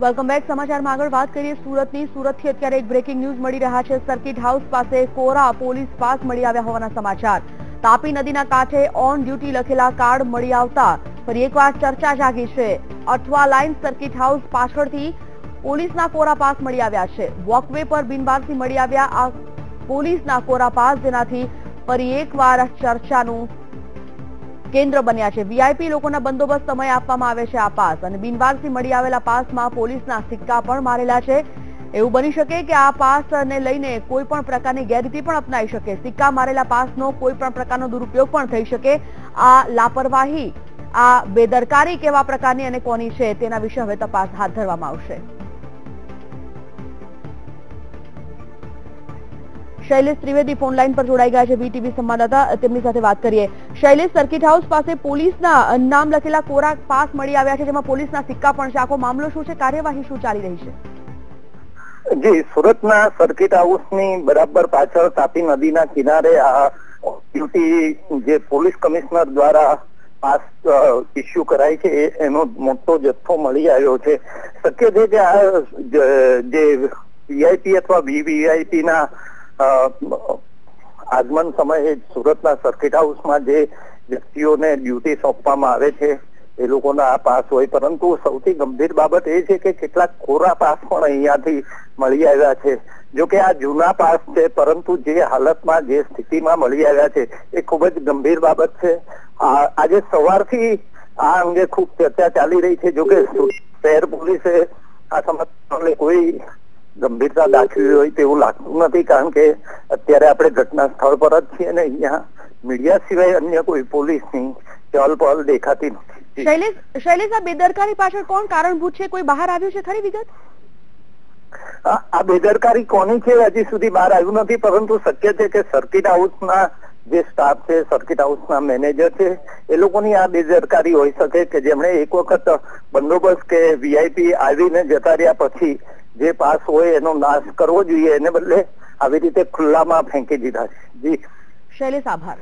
Welcome back. સમાચારમાં આગળ વાત કરીએ સુરતની. સુરતથી અત્યારે એક બ્રેકિંગ ન્યૂઝ મળી રહ્યા છે. સર્કિટ હાઉસ પાસે કોરા પોલીસ પાસ મળી આવ્યા હોવાના સમાચાર. તાપી નદીના કાંઠે ઓન ડ્યુટી લખેલા કાર્ડ મળી આવતા ફરી એકવાર ચર્ચા જાગી છે. અઠવા લાઇન સર્કિટ હાઉસ પાછળથી પોલીસના કોરા પાસ મળી આવ્યા છે. વોકવે પર બિનવારસી મળી આવ્યા આ પોલીસના કોરા પાસ, જેનાથી ફરી એકવાર ચર્ચાનું કેન્દ્ર બન્યા છે. વીઆઈપી લોકોના બંદોબસ્ત સમય આપવામાં આવે છે આ પાસ, અને બિનવારસી મળી આવેલા પાસમાં પોલીસના સિક્કા પણ મારેલા છે. એવું બની શકે કે આ પાસને લઈને કોઈ પણ પ્રકારની ગેરરીતિ પણ અપનાઈ શકે. સિક્કા મારેલા પાસનો કોઈ પણ પ્રકારનો દુરુપયોગ પણ થઈ શકે. આ લાપરવાહી, આ બેદરકારી કેવા પ્રકારની અને કોની છે તેના વિશે હવે તપાસ હાથ ધરવામાં આવશે. શૈલેષ ત્રિવેદી ફોન લાઈન પર જોડાઈ ગયા છે, વીટીવી સંવાદદાતા. તેમની સાથે વાત કરીએ. શૈલેષ, સર્કિટ હાઉસ પાસે પોલીસના નામ લખેલા કોરા પાસ મળી આવ્યા છે, જેમાં પોલીસના સિક્કા પણ છે. આખો મામલો શું છે? કાર્યવાહી શું ચાલી રહી છે? જી, સુરતના સર્કિટ હાઉસની બરાબર પાછળ તાપી નદીના કિનારે આ ડ્યુટી જે પોલીસ કમિશનર દ્વારા પાસ ઇસ્યુ કરાય છે એનો મોટો જથ્થો મળી આવ્યો છે. શક્ય છે કે આ જે વીઆઈપી અથવા વીવીઆઈપી ના આગમન સમયે સુરતના સર્કિટ હાઉસમાં જે વ્યક્તિઓને ડ્યુટી સોંપવામાં આવે છે એ લોકોના આ પાસ હોય, પરંતુ સૌથી ગંભીર બાબત એ છે કે કેટલાક કોરા પાસ પણ અહીંયાથી મળી આવ્યા છે. જો કે આ જૂના પાસ છે, પરંતુ જે હાલતમાં જે સ્થિતિમાં મળી આવ્યા છે એ ખૂબ જ ગંભીર બાબત છે. આજે સવારથી આ અંગે ખૂબ ચર્ચા ચાલી રહી છે. જો કે શહેર પોલીસે આ સમસ્યાને કોઈ ગંભીરતા દાખવી હોય તેવું લાગતું નથી, કારણ કે અત્યારે આપણે ઘટના સ્થળ પર જ છીએ અને અહીંયા મીડિયા સિવાય અન્ય કોઈ પોલીસની ચહલ પહલ દેખાતી નથી. શૈલેષ, આ બેદરકારી પાછળ કોણ કારણભૂત છે? કોઈ બહાર આવ્યું છે ખરી વિગત? આ બેદરકારી કોની છે હજી સુધી બહાર આવ્યું નથી, પરંતુ શક્ય છે કે સર્કિટ હાઉસના જે સ્ટાફ છે, સર્કિટ હાઉસના મેનેજર છે, એ લોકોની આ બેદરકારી હોઈ શકે કે જેમણે એક વખત બંદોબસ્ત કે વીઆઈપી આવીને જતા રહ્યા પછી જે પાસ હોય એનો નાશ કરવો જોઈએ, એને બદલે આવી રીતે ખુલ્લામાં ફેંકી દીધા છે. જી શૈલેષ, આભાર.